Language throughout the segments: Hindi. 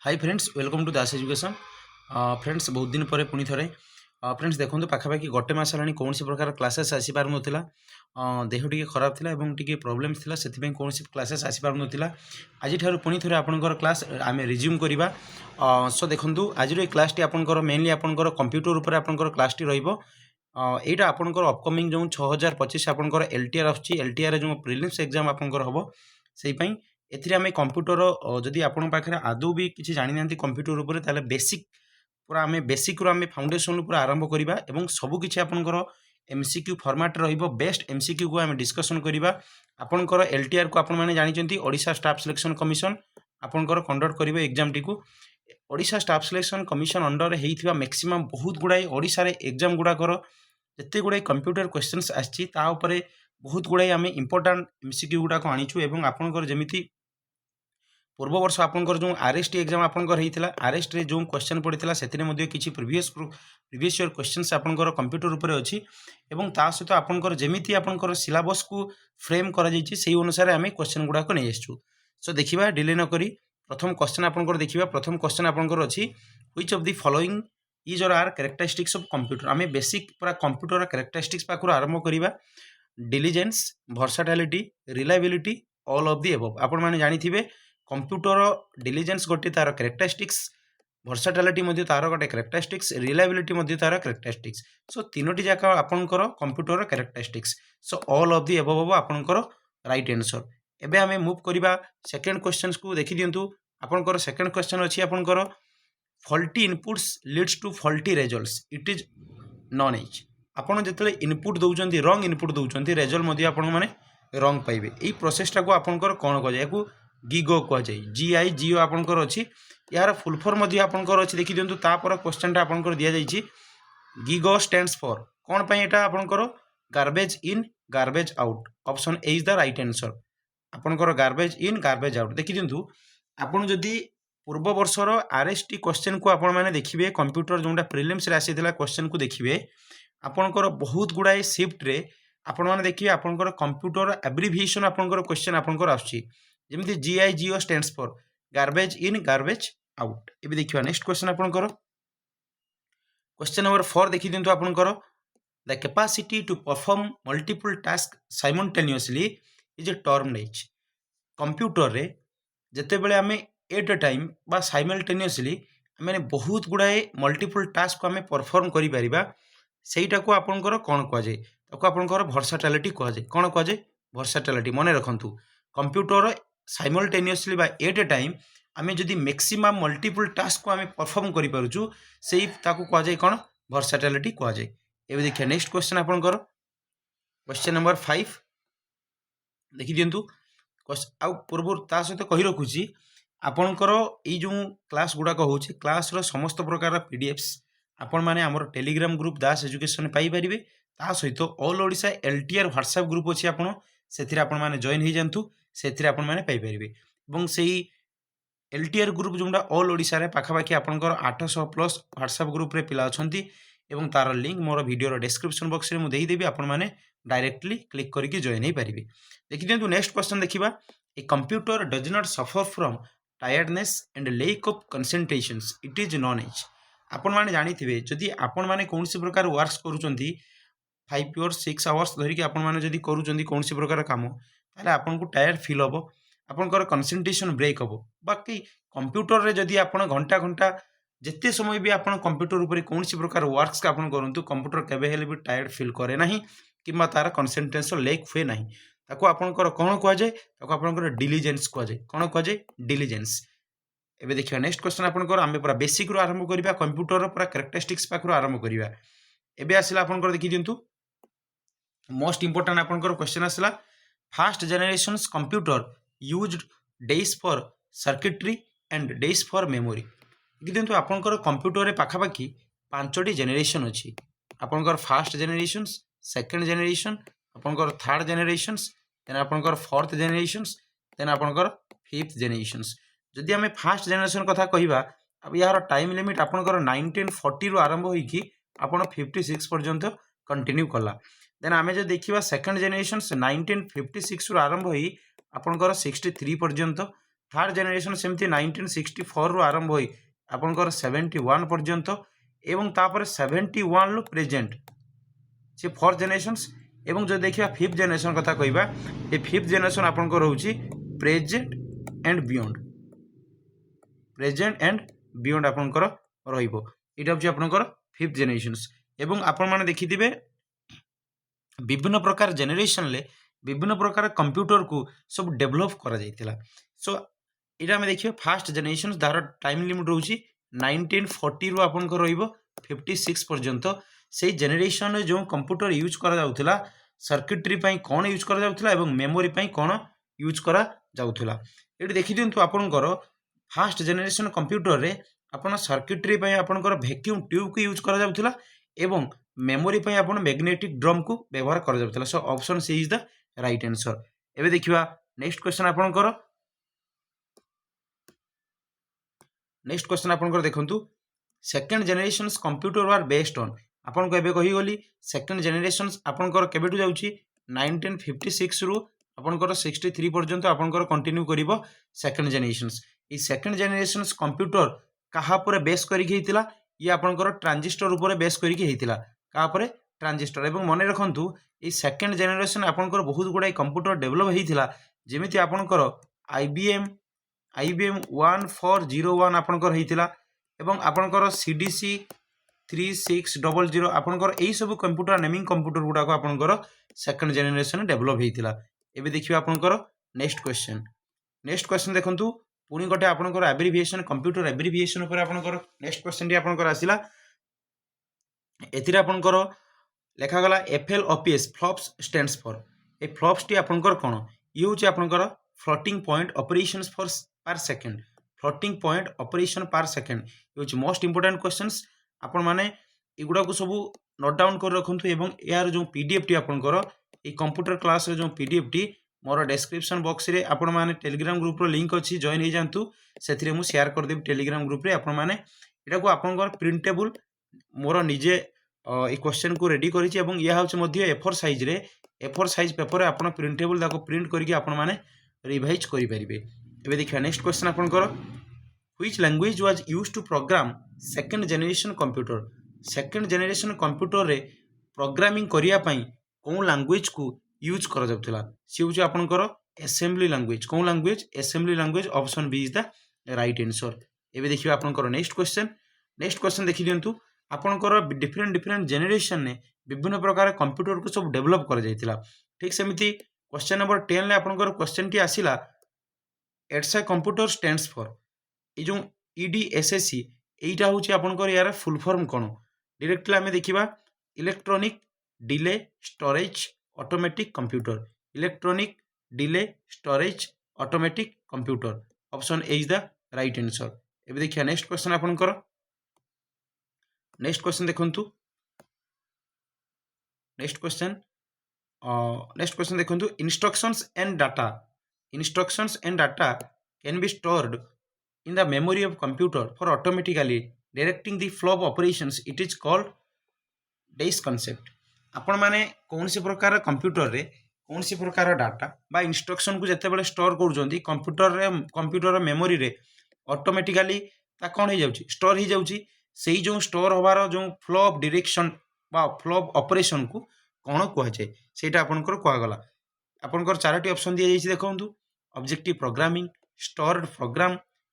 Hi friends welcome to Das education. Friends बहुत दिन पर पुणी थे फ्रेंड्स देखो पाखापाखि गोटे मस है कौन प्रकार क्लासेस आसीपार नाला देह टी खराब थी और टी प्रोब्लेम थी से कौन क्लासेस आसीपार नाला आज पुणी थे आपंकर क्लास आम रिज्यूम करवा। सो देखो आज क्लास टी आपंकर मेनली आपंकर कंप्यूटर उपर आपंकर क्लास टी रहिबो। यहाँ आपंकर अपकमिंग जो 6025 आपंकर एलटीआर आसुची एलटीआर जो प्रिलिम्स एग्जाम आपंकर हम से एथिरे आम कंप्यूटर जदि आपण पाखे आदौ भी किसी जानी ना कंप्यूटर उपर ताले बेसिक पूरा आम बेसिक रू आम फाउंडेशन पूरा आरंभ करवा एवं सबकिछि आपंकर एमसीक्यू फॉर्मेट रहिबो। बेस्ट एमसीक्यू को आम डिस्कसन करवा। आपंकर एलटीआर को आपण माने जानिचंती ओडिशा स्टाफ सिलेक्शन कमिशन आपंकर कंडक्ट करिवे एग्जाम टी को। Odisha staff selection commission under हेइथिबा मैक्सिमम बहुत गुड़ाई ओडिशा रे एग्जाम गुड़ाकर जिते गुड़ाई कंप्यूटर क्वेश्चंस आछि ता उपरे बहुत गुड़ाई आम इंपोर्टाट एमसीक्यू गुड़ाक आनीचु एवं आपंकर जेमिति पूर्व वर्ष आपंकर जो आरएसटी एग्जाम आपंकर होता आरएसटी रे जो क्वेश्चन पड़ता से किसी प्रीवियस ईयर क्वेश्चंस आपंकर कंप्यूटर उपर अच्छी एवं ता सहित आपंकर जेमिति आपंकर सिलेबस को फ्रेम करा जायछि सेही अनुसार आम क्वेश्चन गुड़ाक नहीं आसछु। सो देखिबा डिले न करी प्रथम क्वेश्चन आपंकर देखिबा। प्रथम क्वेश्चन आपंकर अच्छी which of the following is और आर कैरेक्टरिस्टिक्स ऑफ कंप्यूटर। आम बेसिक पूरा कंप्यूटर कैरेक्टरिस्टिक्स पाखर आरंभ करवा। Diligence, versatility, reliability, all of the above. आपण माने जानिथिबे कंप्यूटर डिलिजेंस गोटे तार कैरेक्टरिस्टिक्स, वर्साटालिटी मध्य तार गोटे कैरेक्टरिस्टिक्स, रिलायबिलिटी मध्य तार कैरेक्टरिस्टिक्स। सो तीनोटी जाक आपनकर computer characteristics. So all of the above हम आपनकर राइट आंसर। एबे हमें मूव करबा सेकंड क्वेश्चन को देखि दियंतु। आपनकर सेकंड क्वेश्चन अछि आपनकर faulty inputs leads to faulty results it is known as. आपन जतले इनपुट दउचंती रॉन्ग इनपुट दउचंती रिजल्ट मध्य आपन माने रॉन्ग पाइबे। एई प्रोसेसटा को आपनकर कोन को जाय को गिगो कह जाए जीआई जिओ आपंकर अच्छी यार फुल फॉर्म आपंकर अच्छी देखी दिंतु। तापर क्वेश्चन आपंकर दि जाइए गिगो स्टैंड्स फॉर कौन पाई एटा आपंकर garbage in garbage out. Option A is the right answer. आपंकर गार्बेज इन गार्बेज आउट देखी दिंतु। आपन जदि पूर्व वर्षर आरएसटी क्वेश्चन को आपण माने देखिबे कंप्यूटर जोंडा प्रीलिम्स रे आसीथिला क्वेश्चन को देखिबे आपनकर बहुत गुड़ाए शिफ्ट रे आपण माने देखिबे आपनकर कंप्यूटर एब्रिविएशन आपनकर क्वेश्चन आपनकर आछी जेमती GIGO stands for garbage in garbage out. एबे देखिबा नेक्स्ट क्वेश्चन आपनकर क्वेश्चन नंबर 4 देखि दिंतु। आपनकर the capacity to perform multiple task simultaneously is a term as. Computer रे जते बेले आमे एट अ टाइम बा साइमल्टेनियसली आमे बहुत गुड़ाए मल्टीपल टास्क को आमे परफॉर्म करि परिबा सेटा को आपनकर कोन कह जाय ताको आपनकर वर्साटालिटी कह जाय। कोन कह जाय वर्साटालिटी। मने रखंतु कंप्यूटर साइमल्टेनियसली बा एट ए टाइम आमे जदि मैक्सिमम मल्टीपल टास्क को आमे परफॉर्म करि पारुछु सेही ताको कह जाय कोन वर्साटालिटी कह जाय। एबे देखिए नेक्स्ट क्वेश्चन आपनकर क्वेश्चन नंबर 5 देखि दियंतु। आ पूर्व ता सहित कहि रखुची आपनकर एई जो क्लास गुडाक होचे क्लास रो समस्त प्रकार पीडीएफ्स आपण माने हमर टेलीग्राम ग्रुप दास एजुकेशन पाई परिबे। ता सहित all Odisha LTR WhatsApp group अछि आपण सेथिरे आपण माने जॉइन हो जांतु सेथिरे आपण माने पाई परिबे। एवं सेही एलटीआर ग्रुप जोंडा ऑल ओडिशा रे पाखापाखि आपनकर 800 प्लस व्हाट्सएप ग्रुप रे पिला अछंती एवं तार लिंक मोर वीडियो रो डिस्क्रिप्शन बॉक्स रे मु देई देबी। आपण माने डायरेक्टली क्लिक करके जॉइन हो पारिबे। देखि दियंतु नेक्स्ट क्वेश्चन देखिबा। A computer does not suffer from tiredness and lack of concentrations it is known as. आपण माने जानिथिबे जदि आपण माने कोनसी प्रकार वर्क्स करूचंती 5 और 6 आवर्स धरिकी आपण माने जदि करूचंती कोनसी प्रकार काम ताले आपन को टायर्ड फील होबो आपनकर कंसंट्रेशन ब्रेक होबो। बाकी कंप्यूटर रे जदि आपण घंटा घंटा जिते समय भी आपन कंप्यूटर ऊपर कोनसी प्रकार वर्क्स का आपण करंतु कंप्यूटर केबे हेले भी टायर्ड फील करे नाही किबा तार कंसंट्रेशन लेक हुए नाही। ताको आपनकर कोन कह जाय ताको आपनकर डिलिजेंस कह जाय। कोन कह जाय डिलिजेंस। एबे देखिबा नेक्स्ट क्वेश्चन आपनकर आमे पूरा बेसिक रो आरंभ करिबा कंप्यूटर रो पूरा कैरेक्टरिस्टिक्स पाखरो आरंभ करिबा। एबे आसिला आपनकर देखि दियंतु मोस्ट इंपोर्टेंट आपनकर क्वेश्चन आसिला first generations computer used days for circuitry and days for memory. किंतु आपनकर कंप्यूटर रे पाखापाखि 5टी जनरेशन अछि। आपनकर फर्स्ट जनरेशंस, सेकंड जनरेशन, आपनकर थर्ड जनरेशंस, देन आपनकर फोर्थ जनरेशंस, देन आपनकर फिफ्थ जनरेशंस। जदि हमें फर्स्ट जनरेशन कथा कहिबा अब यार टाइम लिमिट आपनकर 1940 रु आरंभ होई कि आपण 56 पर्यंत कंटिन्यू कला। देन आमे जो देखिबा सेकंड जनरेशन 1956 रु आरंभ होई आपनकर 63 पर्यंत। थर्ड जेनेरेशन सेमती 1964 रु आरंभ होई आपनकर 71 पर्यंत एवं तापर 71 रु प्रेजेंट से फोर्थ जेनेरेशंस एवं जो देखिए फिफ्थ जेनेरेशन कथा कहवा ये फिफ्थ जेनेरेशन आपनकर होउची प्रेजेंट एंड बियॉन्ड आपनकर रहिबो एटा होची आपनकर फिफ्थ जेनेरेशंस एवं आपण माने देखिथिबे विभिन्न प्रकार जेनेरेशन ले विभिन्न प्रकार कंप्यूटर को सब डेवलप करा जाइतिला सो इटा हमें देखिए फास्ट जेनेरेशन दार टाइम लिमिट रोची 1940 रु आपनकर रहिबो 56 पर्यंत से जेनेरेशन रे जो कंप्यूटर यूज करा जाउथिला सर्किटरी पई कोन यूज करा जाउथिला एवं मेमोरी पई कोन यूज करा जाउथिला एटी देखि दियंतु आपनकर फास्ट जेनेरेशन कंप्यूटर रे आपण सर्किटरी पई आपनकर वैक्यूम ट्यूब को यूज करा जाउथिला एवं मेमोरी पई आपण मैग्नेटिक ड्रम को व्यवहार करा जाउथिला so option C is the right answer एबे देखिबा नेक्स्ट क्वेश्चन आपनकर नेक्स्ट क्वेश्चन आपनकर देखंतु second generations computer were based on आपन को एबे कहि गली सेकंड जेनेरेशंस आपनकर केबेटु जाउची 1956 रु आपनकर 63 पर्यंत आपनकर कंटिन्यू करिवो सेकंड जेनेरेशंस ई सेकंड जेनेरेशंस कंप्यूटर कहा पर बेस करिक हेतिला ये आपनकर ट्रांजिस्टर ऊपर बेस करिक हेतिला कहा पर ट्रांजिस्टर एवं मन रखंतु ई सेकंड जेनेरेशन आपनकर बहुत गुडा कंप्यूटर डेवलप हेतिला जेमिति आपनकर IBM 1401 आपनकर हेतिला एवं आपनकर CDC 3600 आपनकर एई सब कंप्यूटर नेमिंग कंप्यूटर गुडा को आपनकर सेकंड जेनेरेशन डेवलप हेतिला एबे देखिबा आपनकर नेक्स्ट क्वेश्चन देखंतु पुनी गोटे आपनकर एब्रिविएशन कंप्यूटर एब्रिविएशन ऊपर आपनकर नेक्स्ट क्वेश्चन टी आपनकर आसिला एथिरा आपनकर लेखा गला FLOPS flops stands for A flops T आपनकर कोन ये होची आपनकर फ्लोटिंग पॉइंट ऑपरेशंस फॉर पर सेकंड फ्लोटिंग पॉइंट ऑपरेशन पर सेकंड ये होची मोस्ट इंपोर्टेंट क्वेश्चंस आपण माने एगुडा को सब नोट डाउन कर रखंतु एवं यार जो PDF टी आपनकर ए कंप्यूटर क्लास रे जो PDF टी मोर डिस्क्रिप्शन बॉक्स रे आपण माने टेलीग्राम ग्रुप रो लिंक अछि जॉइन हे जानतु सेथिरे मु शेयर कर देब टेलीग्राम ग्रुप रे आपण माने एटा को आपनकर प्रिंटेबल मोर निजे ए क्वेश्चन को रेडी करिछि एवं या होछि मध्ये A4 साइज पेपर रे आपण प्रिंटेबल दाको प्रिंट करिके आपण माने रिवाइज करि परिबे एबे देखिया नेक्स्ट क्वेश्चन आपनकर which language was used to program second generation computer रे प्रोग्रामिंग करिया पई कोन लैंग्वेज को यूज करा जाउतला सी होछि आपनकर असेंबली लैंग्वेज कोन language assembly language option B is the right answer एबे देखिबा आपनकर नेक्स्ट क्वेश्चन देखि दियंतु आपनकर डिफरेंट जेनेरेशन ने विभिन्न प्रकार कंप्यूटर को सब डेवलप कर जाइतिला ठीक सेमिति क्वेश्चन नंबर 10 ले आपनकर क्वेश्चन टी आसिला एट्स ए कंप्यूटर स्टैंड्स फॉर ए जो EDSSC एटा होछि आपनकर यार फुल फॉर्म कोन डायरेक्टली हमें देखिबा electronic delay storage automatic computer electronic delay storage automatic computer option A is the right answer एबे देखिया नेक्स्ट क्वेश्चन आपनकर नेक्स्ट क्वेश्चन देखंतु नेक्स्ट क्वेश्चन देखंतु instructions and data can be stored in the memory of computer for automatically directing the flow of operations it is called DICE concept आपण माने कौन सी प्रकार कंप्यूटर रे कौन सी प्रकार डाटा बा इंस्ट्रक्शन को जते बेले स्टोर कर जोंती कंप्यूटर मेमोरी रे ऑटोमेटिकली ता कोन हे जाउची स्टोर हे जाउची सेही जो स्टोर होबार जो फ्लो ऑफ डायरेक्शन बा फ्लो ऑफ ऑपरेशन को कोन कहै छै सेटा आपनकर कोआ गला आपनकर चारटी ऑप्शन दिया जाइछि देखंतु objective programming stored program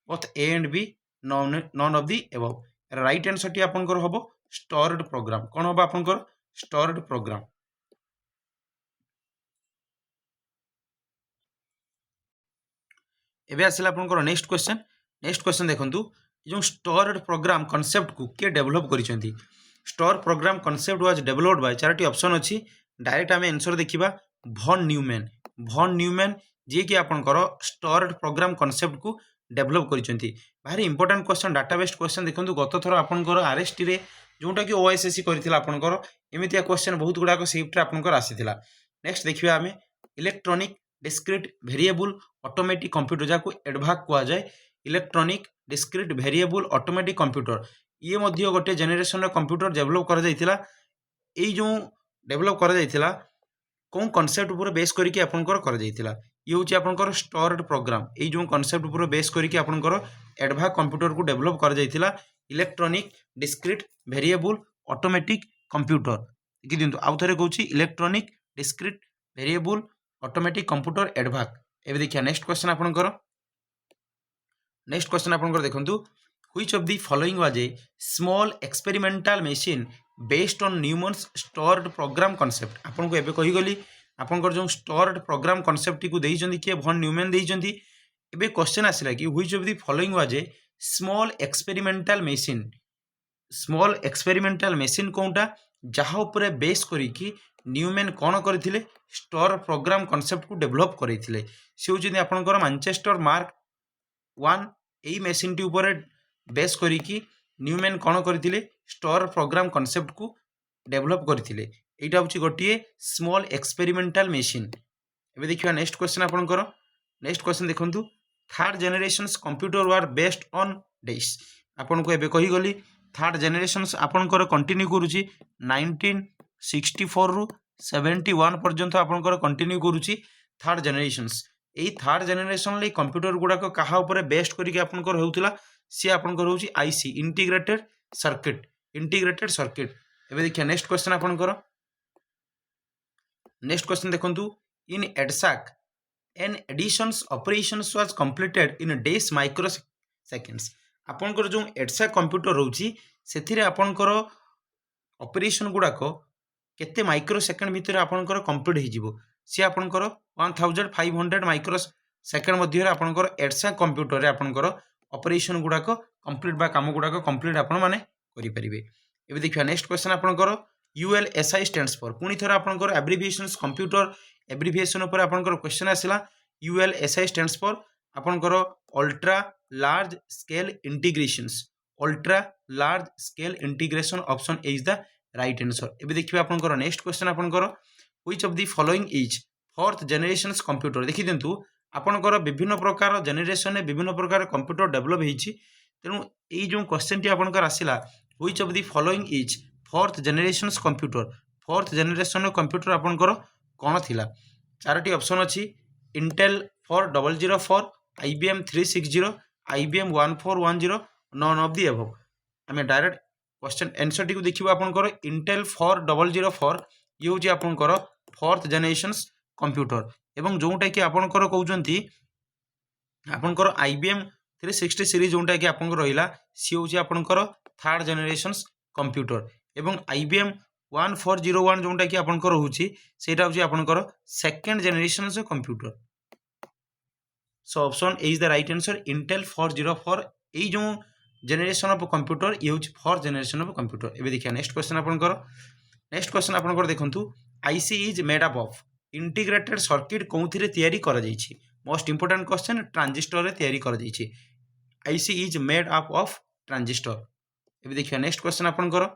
both A and B none of the above right answer T आपनकर होबो stored program कोन होबो आपनकर stored program एबे आसिला आपनकर नेक्स्ट क्वेश्चन देखंतु जो stored program concept को के डेवलप करिसेंती stored program concept was developed by चारटी ऑप्शन अछि डायरेक्ट हमें आंसर देखिबा von न्यूमैन जे कि आपनकर stored program concept को डेवलप करिसेंती भारी important question data based question देखंतु गत थरो आपनकर RST रे जोटा कि OSSC करथिला आपनकर एमितिया क्वेश्चन बहुत गुडा को शिफ्ट रे आपनकर आसीथिला नेक्स्ट देखिबा हमें electronic discrete variable automatic computer जाको एडभाक कुआ जाय electronic discrete variable automatic computer ये मध्य गोटे जेनेरेशन रो कंप्यूटर डेवलप करा जायतिला एई जो डेवलप करा जायतिला कोन कांसेप्ट ऊपर बेस करिके आपनकर करा जायतिला ये हूँ आपंकर स्टोर्ड प्रोग्राम ये जो कनसेप्ट पूरा बेस करके आपंकर एडभाक कंप्यूटर को डेभलप कर electronic discrete variable automatic computer देखि दिंतु आउ थे कहूँ electronic discrete variable automatic computer EDVAC एबे देखिए नेक्स्ट क्वेश्चन आपंकर नेक्स्ट क्वेश्चन आपंकर देखंतु which of the following was a small experimental machine based on Neumann's stored program concept आपन को एबे कहि गली आपनकर जो स्टोर्ड प्रोग्राम कॉन्सेप्ट टी को देइचंदी के von न्यूमैन देइचंदी एबे क्वेश्चन आसिला कि which of the following was a small experimental machine कोनटा जहा ऊपर बेस करी कि न्यूमैन कौन करथिले स्टोर प्रोग्राम कॉन्सेप्ट को डेवलप करथिले से होचंदी आपनकर मैनचेस्टर मार्क 1 एई मशीन टी ऊपर बेस करी कि न्यूमैन कौन करथिले स्टोर प्रोग्राम कॉन्सेप्ट को डेवलप करथिले एटा होची गोटिए स्मॉल एक्सपेरिमेंटल मशीन एबे देखिबा नेक्स्ट क्वेश्चन आपनकर नेक्स्ट क्वेश्चन देखंतु third generations computer were based on डेस आपन को एबे कहि गली थर्ड जनरेशंस आपनकर कंटिन्यू करूची 1964 रु 71 पर्यंत आपनकर कंटिन्यू करूची थर्ड जनरेशंस एई थर्ड जनरेशन ले कंप्यूटर गुडा को कहा ऊपर बेस्ड करिके आपनकर होउतला सी आपनकर होउची आईसी इंटीग्रेटेड सर्किट एबे देखिया नेक्स्ट क्वेश्चन आपनकर नेक्स्ट क्वेश्चन देखंतु in EDSAC an additions operations was completed in days microseconds आपनकर जो एडसाक कंप्यूटर रहउची सेथिरे आपनकर ऑपरेशन गुडाक केते माइक्रो सेकेंड भितर आपनकर कंप्लीट हो जिवो सी आपनकर 1500 माइक्रो सेकेंड मध्य आपनकर एडसाक कंप्यूटर रे आपनकर ऑपरेशन गुडाक कंप्लीट बा काम गुडाक कंप्लीट आपन माने करि परिबे एबे देखिया नेक्स्ट क्वेश्चन आपनकर ULSI स्टैंड्स फॉर पुनी थोड़ा आपनकर एब्रिविएशंस कंप्यूटर एब्रिविएशन ऊपर आपनकर क्वेश्चन आसिला ULSI स्टैंड्स फॉर आपनकर ultra large scale integration option A is the right answer एबे देखिबा आपनकर नेक्स्ट क्वेश्चन आपनकर which of the following is fourth generations computer देखि दिंतु आपनकर विभिन्न प्रकार जनरेशन में विभिन्न प्रकार कंप्यूटर डेवलप हेछि तेनु एई जो क्वेश्चन टी आपनकर आसिला which of the following is fourth generations computer आपनकर कौन थिला चारोटी ऑप्शन अच्छी Intel 4004 IBM 360 IBM 1410 none of the above आम डायरेक्ट क्वेश्चन आंसर टी देखिबा आपनकर इंटेल 4004 ये होची आपनकर फोर्थ जनरेशंस कंप्यूटर एवं जोटा कि आपनकर कहउचंती आपनकर IBM 360 सीरीज जोटा कि आपनकर रहिला सी होची आपनकर थर्ड जनरेशंस कंप्यूटर एवं IBM 1401 जोटा कि आपनकर होची सेटा होची आपनकर सेकंड जनरेशन से computer so option A is the right answer Intel 404 ए जो जनरेशन ऑफ कंप्यूटर ये होची फोर्थ जनरेशन ऑफ कंप्यूटर एबे देखिया नेक्स्ट क्वेश्चन आपनकर देखंतु IC is made up of integrated circuit कोउथिरे तयारी करा जाईछि मोस्ट इंपोर्टेंट क्वेश्चन ट्रांजिस्टर रे तयारी करा जाईछि IC is made up of transistor एबे देखिया नेक्स्ट क्वेश्चन आपनकर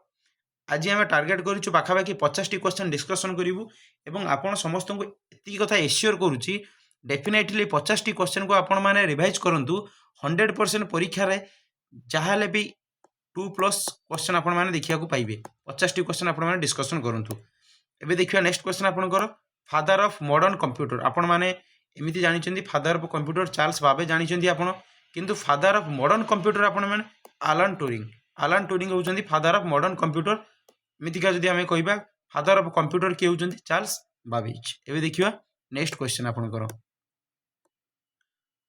आज आम टार्गेट करूँ पाखापाखि 50 क्वेश्चन डिस्कसन करूँ एवं आपन समस्त को एति कथा एश्योर करुच्ची डेफिनेटली 50 क्वेश्चन को आपण माने रिवाइज करंतु 100% परीक्षा रे जहाले भी 2+ क्वेश्चन आपण माने देखिया को पाइबे 50 क्वेश्चन आपण माने डिस्कसन करंतु एबे देखिया नेक्स्ट क्वेश्चन आपनकर फादर ऑफ मॉडर्न कंप्यूटर आपण माने एमिति जानि चंदी फादर ऑफ कंप्यूटर चार्ल्स बाबे जानि चंदी आपण किंतु फादर ऑफ मॉडर्न कंप्यूटर आपण माने आलन ट्यूरिंग होउचंदी फादर ऑफ मॉडर्न कंप्यूटर मितिका जदि आमे कहबा फादर ऑफ कंप्यूटर के होउचंदी चार्ल्स बाबेज एबे देखिबा नेक्स्ट क्वेश्चन आपनकर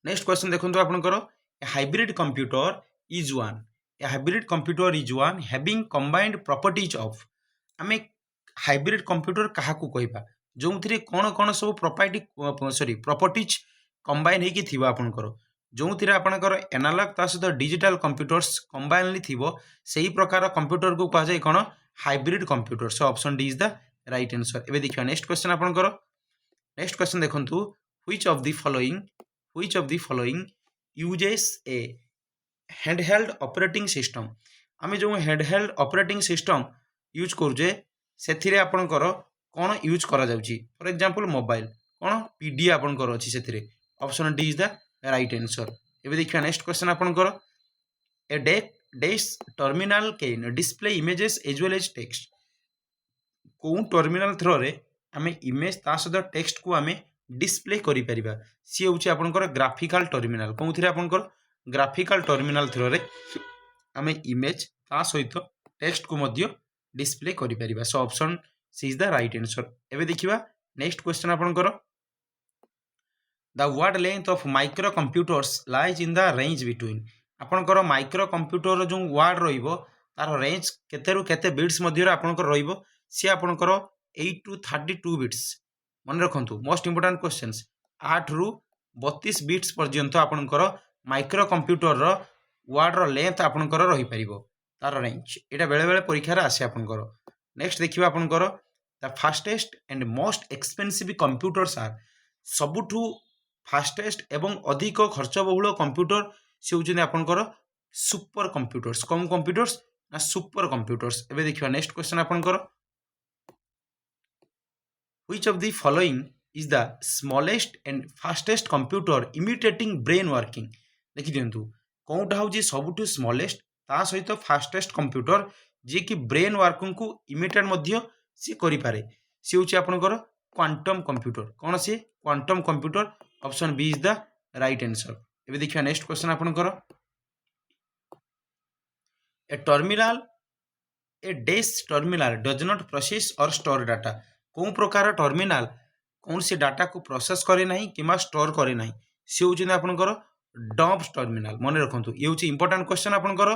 नेक्स्ट क्वेश्चन देखंतु आपनकर hybrid computer is one having combined properties of आमे हाइब्रिड कंप्यूटर काहा को कहबा जोंथिरे कोन सब प्रॉपर्टीज कंबाइन हेकी थिबा आपनकर जोंथिरे आपनकर एनालॉग ता सहित डिजिटल कंप्यूटर्स कंबाइनली थिबो सही प्रकार कंप्यूटर को कहा जाय कोन hybrid computer so option D is the right answer एबे देखियो नेक्स्ट क्वेश्चन आपनकर नेक्स्ट क्वेश्चन देखंतु which of the following uses a handheld operating system आमे जो हैंडहेल्ड ऑपरेटिंग सिस्टम यूज करूजे सेथिरे आपनकर कोन यूज करा जाउची फॉर एग्जांपल मोबाइल कोन पीडी आपनकर अछि सेथिरे option D is the right answer एबे देखियो नेक्स्ट क्वेश्चन आपनकर a desk terminal can display images as well as text को टर्मिनल थ्रो रे आमे इमेज ता सहित टेक्स्ट को आमे डिस्प्ले करि परिबा सी होउची आपनकर ग्राफिकल टर्मिनल कोउथिरे आपनकर ग्राफिकल टर्मिनल थ्रू रे आमे इमेज ता सहित टेक्स्ट को मध्य डिस्प्ले करि परिबा so option C is the right answer एबे देखिबा नेक्स्ट क्वेश्चन आपनकर the word length of microcomputers lies in the range between आपनकर माइक्रो कंप्यूटर जो वर्ड रहिबो तार रेंज केते रु केते बिट्स मध्य रे आपनकर रहिबो सी आपनकर 8 टू 32 बिट्स मन रखंतु मोस्ट इंपोर्टेंट क्वेश्चंस 8 रु 32 बिट्स पर्यंत आपनकर माइक्रो कंप्यूटर रो वर्ड रो लेंथ आपनकर रही परिबो तार रेंज एटा बेले बेले परीक्षा रे आसे आपनकर नेक्स्ट देखिबा आपनकर the fastest and most expensive computers are सबुठु फास्टेस्ट एवं अधिक खर्च बहुल कंप्यूटर से होउछन आपनकर सुपर कंप्यूटर्स कम कंप्यूटर्स ना सुपर कंप्यूटर्स एबे देखिबा नेक्स्ट क्वेश्चन आपनकर which of the following is the smallest and fastest computer imitating brain working देखि दियंतु कोउटा होउची सबुठु स्मॉलेस्ट ता सहित फास्टेस्ट कंप्यूटर जे कि ब्रेन वर्किंग को इमिटेट मध्य सी करि पारे सी होउची आपनकर क्वांटम कंप्यूटर कौन सी quantum computer option B is the right answer एबे देखिबा नेक्स्ट क्वेश्चन आपनकर a terminal a desk terminal does not process और स्टोर डाटा कौन प्रकार टर्मिनल कौन से डाटा को प्रोसेस करे नहीं किमा स्टोर करे नहीं से होउछन आपनकर डंप टर्मिनल मन रखंतु ये होउची इंपोर्टेंट क्वेश्चन आपनकर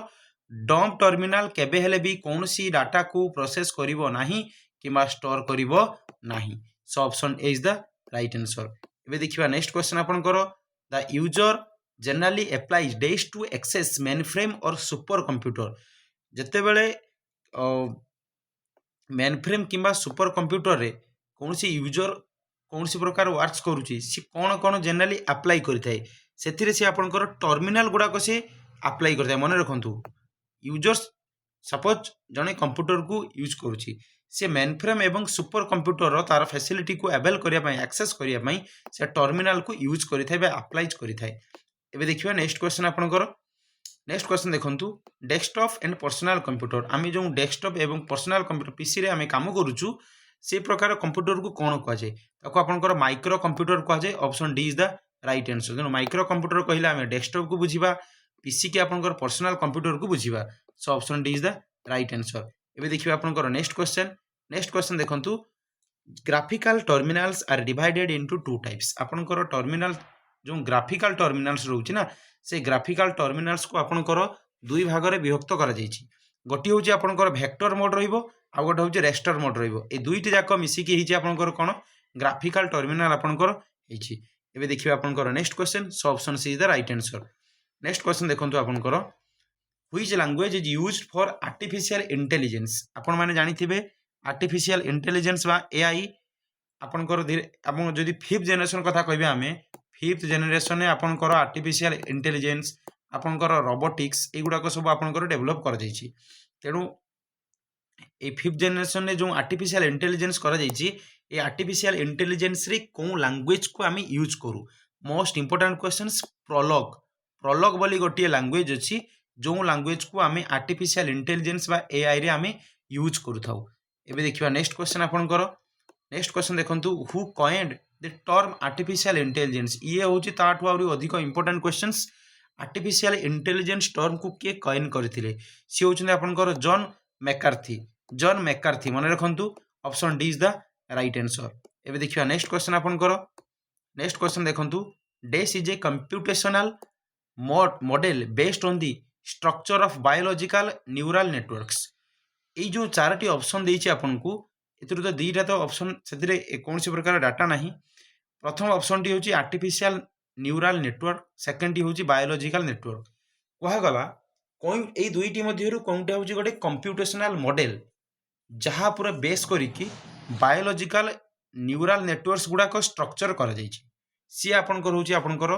डंप टर्मिनल केबे हेले भी कौन सी डाटा को प्रोसेस करिवो नाही किमा स्टोर करिवो नाही so option A is the right answer एबे देखिबा नेक्स्ट क्वेश्चन आपनकर the user generally applies days to access mainframe or supercomputer जते बेले मेनफ्रेम किंबा सुपर कंप्यूटर रे कौन सी यूजर कौन सी प्रकार वर्क्स करूची सी कोन कोन जनरली अप्लाई करिथाय सेथिरे से आपनकर टर्मिनल गुडा को से अप्लाई करथाय मन रखंतु यूजर्स सपोज जने कंप्यूटर को यूज करूची से मेनफ्रेम एवं सुपर कंप्यूटर तार फैसिलिटी को अवेल करिया पई एक्सेस करिया पई से टर्मिनल को यूज करिथाय बे अप्लाइज करिथाय एबे देखिबा नेक्स्ट क्वेश्चन आपनकर नेक्स्ट क्वेश्चन देखंतु डेस्कटॉप एंड पर्सनल कंप्यूटर आमी जो डेस्कटॉप एवं पर्सनल कंप्यूटर पीसी रे आमी काम करूछु से प्रकार कंप्यूटर को कोन कह जाय ताको आपनकर माइक्रो कंप्यूटर कह जाय option D is the right answer जनो माइक्रो कंप्यूटर कहिला आमे डेस्कटॉप को बुझिबा पीसी के आपनकर पर्सनल कंप्यूटर को बुझिबा so option D is the right answer एबे देखिबा आपनकर नेक्स्ट क्वेश्चन देखंतु graphical terminals are divided into two types आपनकर टर्मिनल जो ग्राफिकल टर्मिनल्स रहउची ना से ग्राफिकल टर्मिनल्स को आपनकर दुई भाग रे विभक्त करा जायछि गोटी होउची आपनकर वेक्टर मोड रहिबो आ गोटे होउची रेस्टर मोड रहिबो ए दुईटी जाक मिसी के हिची आपनकर कोन ग्राफिकल टर्मिनल आपनकर हिची एबे देखिबा आपनकर next question so option C is the right answer next question देखंतु आपनकर which language is used for artificial intelligence आपण माने जानिथिबे आर्टिफिशियल इंटेलिजेंस बा एआई आपनकर आपन जदि 5th जनरेशन कथा कहबे आमे 5th जनरेशन ने आपनकर आर्टिफिशियल इंटेलिजेंस आपनकर रोबोटिक्स एगुडा को सब आपनकर डेवलप कर जायछि तेनु ए 5th जनरेशन ने जो आर्टिफिशियल इंटेलिजेंस कर जायछि ए आर्टिफिशियल इंटेलिजेंस रे कोन लैंग्वेज को आमी यूज करू मोस्ट इंपोर्टेंट क्वेश्चंस प्रोलॉग बोली गोटिए लैंग्वेज अछि जो लैंग्वेज को आमी आर्टिफिशियल इंटेलिजेंस बा एआई रे आमी यूज करू थाउ एबे देखिबा नेक्स्ट क्वेश्चन आपनकर नेक्स्ट क्वेश्चन देखंतु who coined the term artificial intelligence ये होची ताठु आउरी अधिक important questions artificial intelligence term को के कॉइन करथिले सी होचन आपनकर जॉन मैकार्थी मन रखंतु option D is the right answer एबे देखिबा नेक्स्ट क्वेश्चन आपनकर नेक्स्ट क्वेश्चन देखंतु dash is a computational model based on the structure of biological neural networks ये जो चारोटी ऑप्शन देइछि आपनको एथुर तो दीटा तो ऑप्शन सेथिरे कौन सी प्रकार डाटा नहीं प्रथम ऑप्शन टी होची artificial neural network second T होची बायोलॉजिकल नेटवर्क कहा गला कोन ए दुईटी मध्यरु कोनटा होची गोटे कंप्यूटेशनल मॉडल जहा पूरा बेस करी कि बायोलॉजिकल न्यूरल नेटवर्क्स गुडा को स्ट्रक्चर करा जायछि सी आपनकर होची आपनकर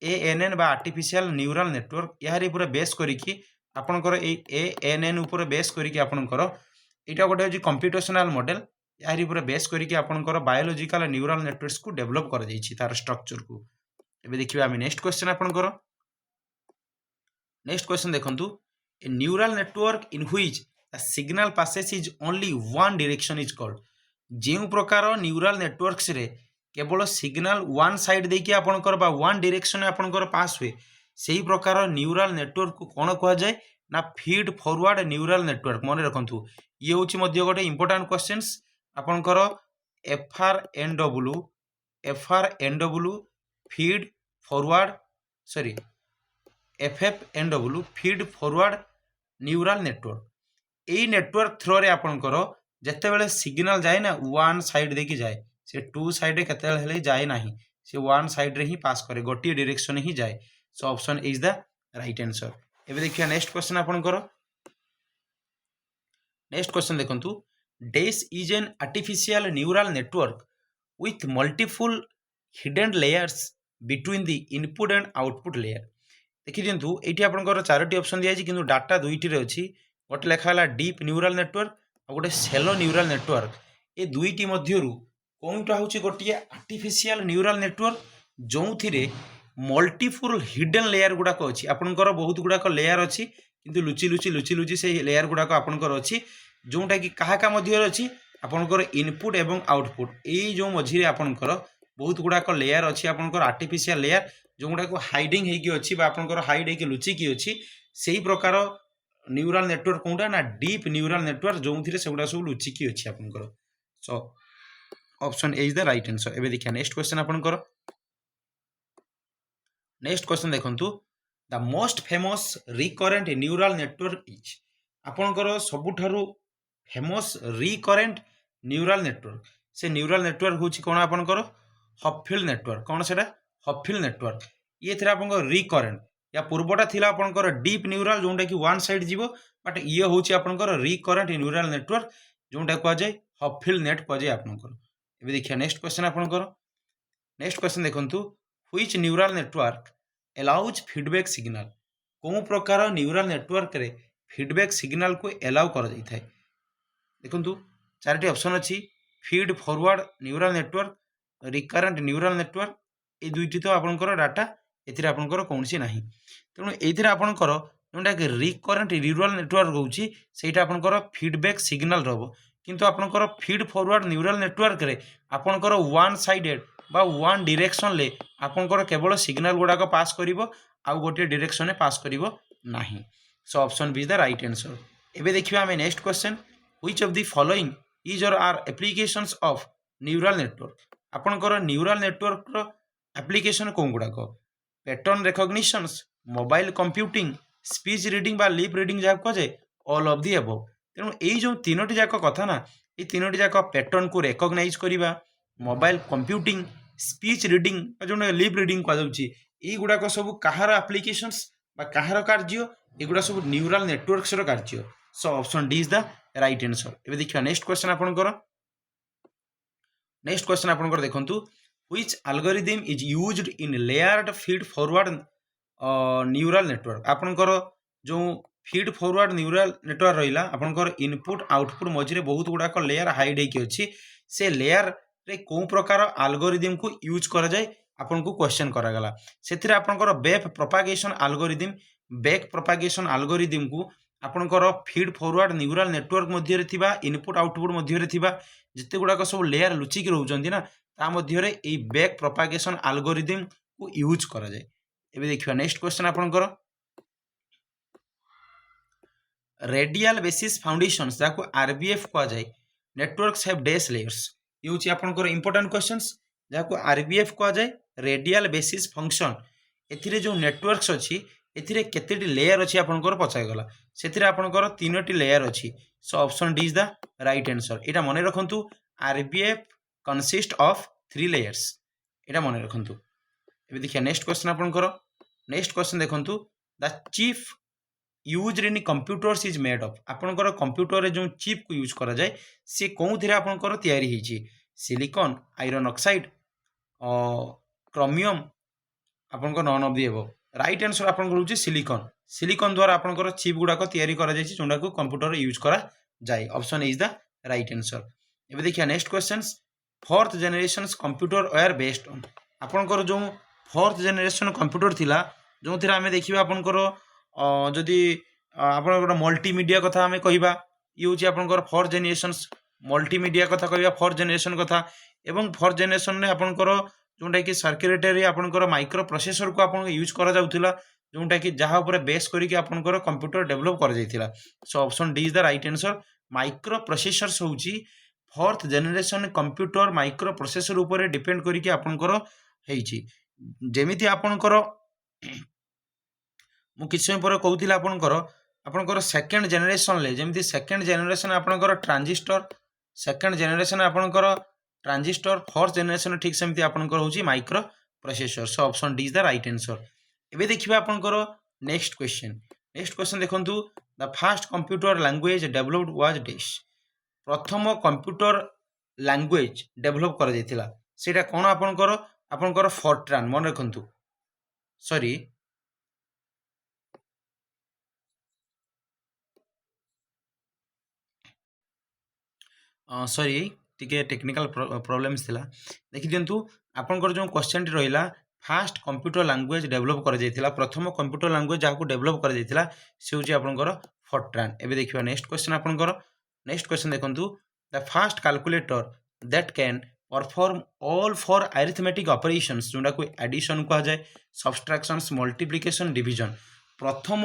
एएनएन बा आर्टिफिशियल न्यूरल नेटवर्क यारी पूरा बेस करी कि आपनकर एएनएन ऊपर बेस करी कि आपनकर एटा गोटे होची कंप्यूटेशनल मॉडल यारी पूरा बेस करी कि आपनकर बायोलॉजिकल न्यूरल नेटवर्क्स को डेवलप करा जायछि तार स्ट्रक्चर को एबे देखिबा हम नेक्स्ट क्वेश्चन आपनकर नेक्स्ट क्वेश्चन देखंतु a neural network in which the signal passes is only one direction is called जेउ प्रकार न्यूरल नेटवर्क्स रे केवल सिग्नल वन साइड देखिए आपनकर बा वन डायरेक्शन आपनकर पास हुए सही प्रकार न्यूरल नेटवर्क को कौन कह जाए ना फीड फॉरवर्ड न्यूरल नेटवर्क मन रखु ये हूँ गोटे इंपोर्टाट क्वेश्चंस आपनकर FRNW feed forward sorry FFNW feed forward neural network यही नेटवर्क थ्रो रे आपनकर जितेबाला सिग्नल जाए ना वन साइड देखी जाए से टू साइड के जाए ना से वन साइड रे ही पास करे गोटे डायरेक्शन ही जाए so option is the right answer. एबे देखिए नेक्स्ट क्वेश्चन आपनकर नेक्स्ट क्वेश्चन देखंतु dash is an artificial neural network with multiple hidden layers between the input and output layer देखि दिंतु एठी आपनकर चारोटी ऑप्शन दिया कि डाटा दुईटी रे अछि गोटे लेखाला डीप न्यूरल नेटवर्क और गोटे सेलो न्यूरल नेटवर्क ए दुईटी मध्यरु कौनटा हूँ गोटे आर्टिफिशियल न्यूरल नेटवर्क जो थी मल्टीपल हिडन लेयर गुड़ाक अच्छी आपंकर बहुत गुड़ाक लेयर अच्छी किंतु लुचि लुचि लुचि लुचि से लेयर गुड़ाक आपंकर अच्छी जोटा कि क्या मध्य अच्छी आपंकर इनपुट एवं आउटपुट यही जो मझे आपंकर बहुत गुड़ाक लेयर अच्छी आपंकर आर्टिफिशियल लेयर जो गुड़ाक हाइडिंग होगी आपंकर हाइड होगी लुचिकी अच्छी से ही प्रकार न्यूरल नेटवर्क कौटा ना डीप न्यूरल नेटवर्क जो थे से गुड़ा सब लुचिकी अच्छी आपंकर सो option A is the right answer. एबे देखिए नेक्स्ट क्वेश्चन आपनकर नेक्स्ट क्वेश्चन देखंतु the most famous recurrent neural network is आपनकर सबुठारु फेमस रिकरेंट न्यूरल नेटवर्क से न्यूरल नेटवर्क होची कोन आपनकर हॉपफील्ड नेटवर्क कौन सेटा हॉपफील्ड नेटवर्क ये थे आपनकर रिकरेंट या पूर्वटा थिला आपनकर डीप न्यूरल जोंटा कि वन साइड जीवो बट ये होची आपनकर रिकरेंट न्यूरल नेटवर्क जोंटा कह जाय हॉपफील्ड नेट कह जाय आपनकर। एबे देखिए नेक्स्ट क्वेश्चन आपनकर नेक्स्ट क्वेश्चन देखंतु which neural network allows feedback signal कौ प्रकार न्यूरल नेटवर्क रे फीडबैक सिग्नल को अलाउ कर जाय थाए देखंतु चारटी ऑप्शन अछि feed forward neural network recurrent neural network ए दुईटी तो आपनकर डाटा एथिरे आपनकर कोनसी नाही तेणु एथिरे आपनकर जोंटा कि रिकरेंट न्यूरल नेटवर्क होउची सेटा आपनकर फीडबैक सिग्नल रहबो किंतु आपनकर फीड फॉरवर्ड न्यूरल नेटवर्क रे आपनकर वन साइडेड बा वन डायरेक्शन ले आपनकर केवल सिग्नल गुड़ाक पास करिवो आ गोटे डायरेक्शन में पास करिवो नाही so option B is the right answer. एबे देखिबा हमें next question which of the following is और are applications of neural network आपनकर न्यूरल नेटवर्क रो एप्लीकेशन कोन गुड़ाक pattern recognitions mobile computing speech reading बा लिप रीडिंग जा कह जाए ऑल ऑफ दी अबव तेणु यही जो तीनोटी जाक कथा ना ये तीनोटी जाक पैटर्न को रेकग्नाइज करवा मोबाइल कंप्यूटिंग स्पीच रीडिंग जो लिप रीडिंग कह गुड़ाक सब कहार एप्लीकेशंस बा कहार कार्य एगुड़ा सब न्यूरल नेटवर्क्स रो कार्य सो option D is the right answer. एबे देखिए नेक्स्ट क्वेश्चन आपनकर नेक्स्ट क्वेश्चन आपनकर देखंतु which algorithm is used in layered feed forward neural network आपनकर जो फीड फॉरवर्ड न्यूरल नेटवर्क रहा आपनकर इनपुट आउटपुट मझे बहुत गुड़ाक लेयर हाइड होगी अच्छी से लेयर रे कौ प्रकार एल्गोरिथम को यूज करा जाए आपन को क्वेश्चन करागला से आपनकर बैक प्रोपागेशन एल्गोरिथम को आपनकर फीड फॉरवर्ड न्यूरल नेटवर्क मध्य थिबा इनपुट आउटपुट मध्य थिबा जिते गुड़ाक सब लेयर लुचिकी रोचंती ना ता मध्य ए बैक प्रोपागेशन एल्गोरिथम को यूज करा जाए। एबे देखिबा नेक्स्ट क्वेश्चन आपनकर रेडियल बेसिस फाउंडेशंस जाको आरबीएफ कह जाए नेटवर्क्स हैव डैश लेयर्स ये हूँ आपनकर इंपोर्टेंट क्वेश्चंस जाको आरबीएफ कह जाए रेडियल बेसिस फंक्शन एथिरे जो नेटवर्क्स अच्छी एथिरे केतेटी लेयर अच्छी आपनकर पचागला से आपनकर तीनोटी लेयर अच्छी सो option D is the right answer. एटा मन रखंतु आरबीएफ कंसिस्ट ऑफ 3 लेयर्स एटा मन रखंतु। एबे देखिए नेक्स्ट क्वेश्चन आपनकर नेक्स्ट क्वेश्चन देखंतु the chip use in computers is made of आपनकर कंप्यूटर रे जो चिप को यूज करा जाए से कौन थे आपनकर तैयारी होइछि सिलिकॉन आयरन ऑक्साइड क्रोमियम आपनकर non of the above right answer आपनकर होछि सिलिकॉन सिलिकॉन द्वारा आपनकर चिप गुडाक तैयारी करा जाइछि जोंडा को कंप्यूटर रे यूज करा जाए option is the right answer. एबे देखिए next questions fourth generations computer were based on आपनकर जो फोर्थ जनरेशन कंप्यूटर थिला जो थिरा हमें देखिबा आपनकर जदि आपनकर मल्टीमीडिया कथा हमें कहिबा ये हूँ आपनकर फोर्थ जनरेशंस मल्टीमीडिया कथा कहिबा फोर्थ जनरेशन कथा एवं फोर्थ जेनेरेशन में आपंकर जोटा कि सर्क्युलेटरी आपंकर माइक्रो प्रोसेसर को आप यूज करा जाउथिला जोटा कि जहाँ उपर बेस करके आपंकर कंप्यूटर डेवलप कर जाइथिला so option D is the right answer microprocessors होउची fourth generation computer microprocessor ऊपर डिपेंड करके आपंकर हेइची जेमिति आपंकर मु किछ समय पर कहूथिला आपंकर सेकंड जेनेरेशन ले जेमिति सेकंड जेनेरेशन आपंकर ट्रांजिस्टर सेकंड जेनेरेशन आपंकर ट्रांजिस्टर फोर्थ जेनेरेशन ठीक सेमती आपंकर होची micro processor so option D is the right answer एबे देखिबा आपंकर नेक्स्ट क्वेश्चन देखंतु the first computer language developed was dish प्रथम कंप्यूटर लैंग्वेज डेवलप कर जाइथिला सेटा कोन आपंकर फोर्ट्रान मन रखंतु सॉरी सॉरी टिके टेक्निकल प्रॉब्लम्स थिला देखि दियंतु आपनकर जो क्वेश्चन टी रहिला फास्ट कंप्यूटर लैंग्वेज डेवलप कर जाइथिला प्रथम कंप्यूटर लैंग्वेज जाको डेवलप कर जाइथिला से होची आपनकर फोर्ट्रान एबे देखिबा नेक्स्ट क्वेश्चन आपनकर नेक्स्ट क्वेश्चन देखंतु the fast calculator that can perform all four arithmetic operations जोंडा को एडिशन कहा जाए सब्सट्रैक्शंस मल्टीप्लिकेशन डिवीजन प्रथम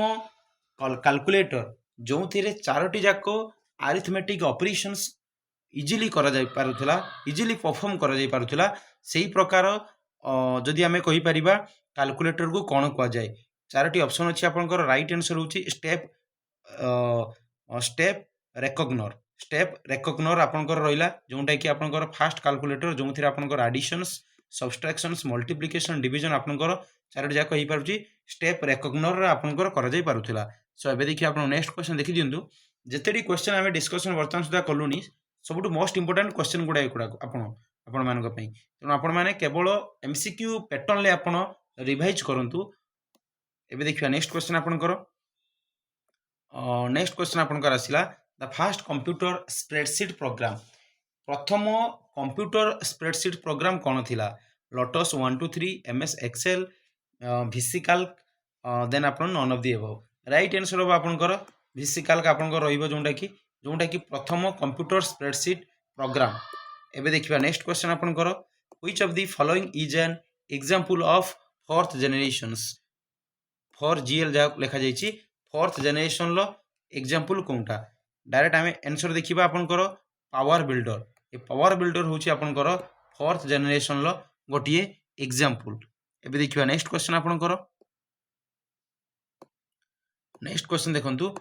कैलकुलेटर जो थिरे चारोटी जाको अरिथमेटिक ऑपरेशंस इजिली करा जाय पारुथला इजिली परफॉर्म करा जाय पारुथला सेही प्रकार जदि आमे कहि परिबा कैलकुलेटर को कोन कहा जाय चारोटी ऑप्शन अछि आपनकर राइट आंसर होछि स्टेप रेकग्नर आपनकर रहिला जोंटा कि आपनकर फास्ट कैलकुलेटर जो थिरे आपनकर एडिशंस सब्सट्रैक्शंस मल्टीप्लिकेशन डिवीजन आपनकर चारोटी जाक कहि पारुछि स्टेप रेकग्नर आपनकर करा जाय पारुथला सो एबे देखि आपन नेक्स्ट क्वेश्चन देखि दियंतु जेतेडी क्वेश्चन आमे डिस्कशन वर्तमान सुधा कलुनी सबुठ मोस्ट इंपोर्टेंट क्वेश्चन गुड़ा आपण मानक पई तेणु आपण माने केवल एमसीक्यू पैटर्न ले आपण रिवाइज करंतु एबे देखिबा नेक्स्ट क्वेश्चन आपनकर नेक्स्ट क्वेश्चन आपनकर आसिला the fast computer spreadsheet program प्रथम कंप्यूटर स्प्रेडशीट प्रोग्राम कोन थिला Lotus 123 MS Excel VisiCalc then आपन none of the above right answer हो आपनकर विसिकल का आपनकर रहिबो जोंटा कि प्रथम कंप्यूटर स्प्रेडशीट प्रोग्राम एबे देखिबा नेक्स्ट क्वेश्चन आपनकर which of the following is an example of fourth generations four GL जा लिखा जाइछि फोर्थ जनरेशन लो एग्जांपल कोनटा डायरेक्ट आमे आंसर देखिबा आपनकर पावर बिल्डर ए पावर बिल्डर होछि आपनकर फोर्थ जनरेशन लो गोटिए एग्जांपल एबे देखिबा नेक्स्ट क्वेश्चन आपनकर नेक्स्ट क्वेश्चन देखंतु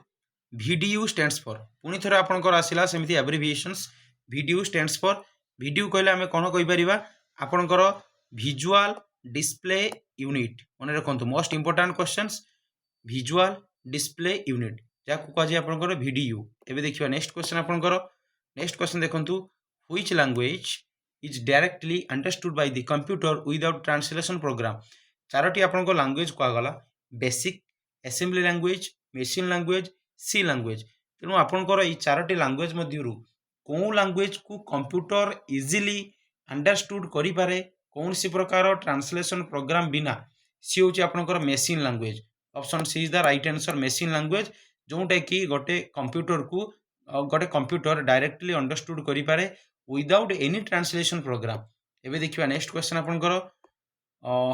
VDU स्टैंड्स फॉर पुनी थोड़ा आपनकर आसिला सेमिति abbreviations VDU stands for VDU कहले आमे कोन कहि परिबा आपनकर विजुअल डिस्प्ले यूनिट मन रखंतु most important questions visual display unit जाको कह जे आपनकर VDU एबे देखिबा नेक्स्ट क्वेश्चन आपनकर नेक्स्ट क्वेश्चन देखंतु which language is directly understood by the computer without translation program चारोटी आपनकर लैंग्वेज को गला basic assembly language machine language C language तेणु आपनकर ये चारोटी लैंग्वेज मध्यरु को लैंग्वेज को कंप्यूटर इजीली अंडरस्टूड करि पारे कौन सी प्रकार ट्रांसलेशन प्रोग्राम बिना सी होची आपनकर machine language option C is the right answer machine language जोंटा कि गोटे कंप्यूटर डायरेक्टली अंडरस्टूड करि पारे विदाउट एनी ट्रांसलेशन प्रोग्राम एबे देखिबा नेक्स्ट क्वेश्चन आपनकर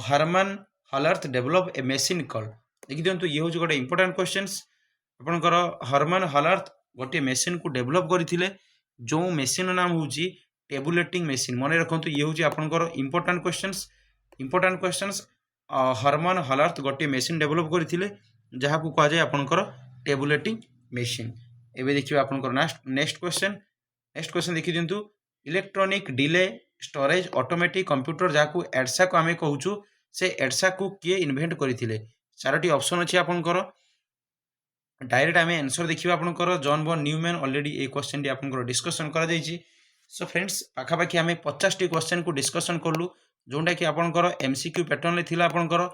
Herman Hollerith develop a machine call देखि दियंतु ये होची गोटे इंपोर्टेंट क्वेश्चंस आपनकर हरमन हलर्थ गोटे मशीन को डेवलप करथिले जो मशीन नाम होची टेबुलेटिंग मशीन मन रखंतु ये होची आपनकर इंपोर्टेंट क्वेश्चंस हरमन हलर्थ गोटे मशीन डेवलप करथिले जहा को कहा जाय आपनकर टेबुलेटिंग मशीन एबे देखिबा आपनकर नेक्स्ट क्वेश्चन देखि दियंतु electronic delay storage automatic computer जहा को एडसा को आमे कहूछु से एडसा को किए इन्वेंट करथिले चारोटी ऑप्शन अछि आपनकर डायरेक्ट आम आंसर देखिए आपनकर जॉन बॉन न्यूमैन ऑलरेडी ये क्वेश्चन आपनकर डिस्कशन करा जायछि सो फ्रेंड्स पाखापाखि आम 50 टी क्वेश्चन को डिस्कशन कलु जोंटा कि आपनकर एमसीक्यू पैटर्न ले थिला आपनकर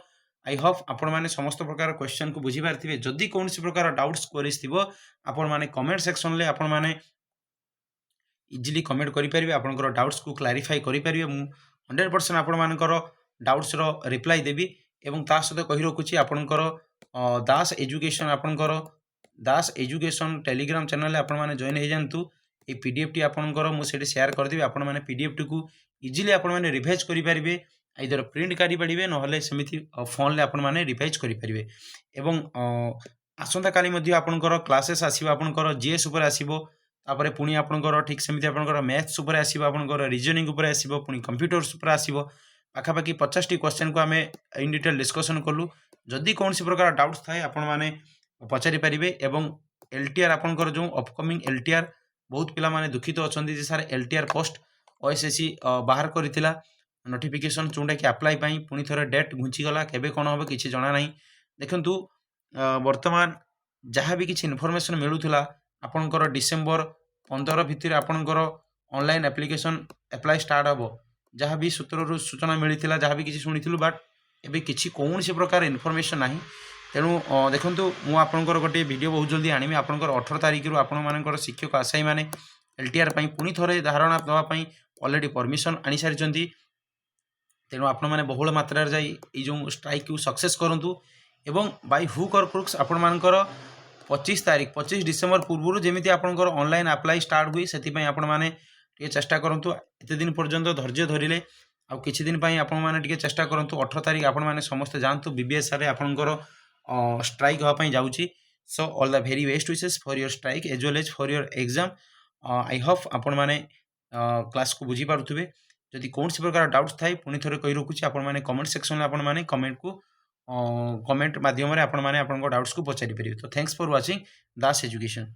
आई होप आपण माने समस्त प्रकार क्वेश्चन को बुझी पारथिबे जदि कोन सी प्रकार डाउट्स क्वेरीज थिबो आपण माने कमेंट सेक्शन ले आपण माने इजीली कमेंट करि परिबे आपनकर डाउट्स को क्लैरिफाई करि परिबे मु 100% आपण मानकर डाउट्स रो रिप्लाई देबी एवं ता सहित कहि रखुछि आपनकर दास एजुकेशन आपनकर दास एजुकेशन टेलीग्राम चैनल आपण माने जॉइन हो जांतु ये पीडीएफ टी आपनकर मुझे सेयार करदेवी आपण मैंने पीडीएफ टी को इजिली आपण मैंने रिवाइज करेंगे आइदर प्रिंट करेंगे ना सेमती फोन आपण मैंने रिवाइज करेंगे एवं आसंता काली मध्य आपनकर क्लासेस आसीबो आपनकर जीएस ऊपर आसीबो तापरे पुणी आपनकर ठीक सेमती आपनकर मैथ्स ऊपर आसीबो आपनकर रीजनिंग ऊपर आसीबो पुणी कंप्यूटर्स ऊपर आसीबो पाखापाखि 50 टी क्वेश्चन को आमे इन डिटेल डिस्कशन कलु जदि कौन सी प्रकार डाउट्स थाए आपण माने पचारि पारिबे एवं एलटीआर आपनकर जो अपकमिंग एलटीआर बहुत पिला माने दुखित अछंती जे सर एलटीआर पोस्ट ओएसएससी बाहर करथिला नोटिफिकेशन जोंडा कि अप्लाई पई पुणी थरे डेट घुंची गला केबे कोन होबे किछि जणा नाही देखंतु वर्तमान जहाँ भी किछि इन्फॉर्मेशन मिलुथिला आपनकर डिसेंबर 15 भितर आपनकर ऑनलाइन एप्लिकेशन अप्लाई स्टार्ट हबो जहाँ भी सूत्ररु सूचना मिलथिला जहाँ भी किछि सुनिथिलु बट एबे किछि कौन से प्रकार इन्फॉर्मेशन नाही तेणु देखंतु मु आपनकर गोटे वीडियो बहुत जल्दी आनिमी आपनकर 18 तारिख रु आपन मानकर शिक्षक आशायी माने एलटीआर पई पुणी थरे धारणा दवा पई ऑलरेडी परमिशन आनी सारिचंती तेणु आपण मैंने बहुल मात्रा जाई जो स्ट्राइक को सक्सेस करूँ एवं बाय हुक और क्रुक्स आपण मानकर 25 तारीख 25 डिसेम्बर पूर्व जमी आपंकर ऑनलाइन अप्लाई स्टार्ट हुई से आपण मैंने चेष्टा करूँ एत दिन पर्यंत धैर्य धरिले आउ किछि दिन पई आपण मैंने चेष्टा करूँ 18 तारीख आपण मैंने समस्त जानतु बीबीएसआर आपंकर स्ट्राइक हाँपाई जाऊँगी so all the very best wishes for your strike as well as for your exam I hope आपण मैंने क्लास को बुझी पारुथिबे जदि कौन सी प्रकार डाउट्स थाए पुणी थोड़े कही रखुच्छी आपण मैंने कमेंट सेक्शन में आपण मैंने कमेंट को कमेंट माध्यम आपण मैंने आपण डाउट्स को पचारि पारिबे तो thanks for watching Das education.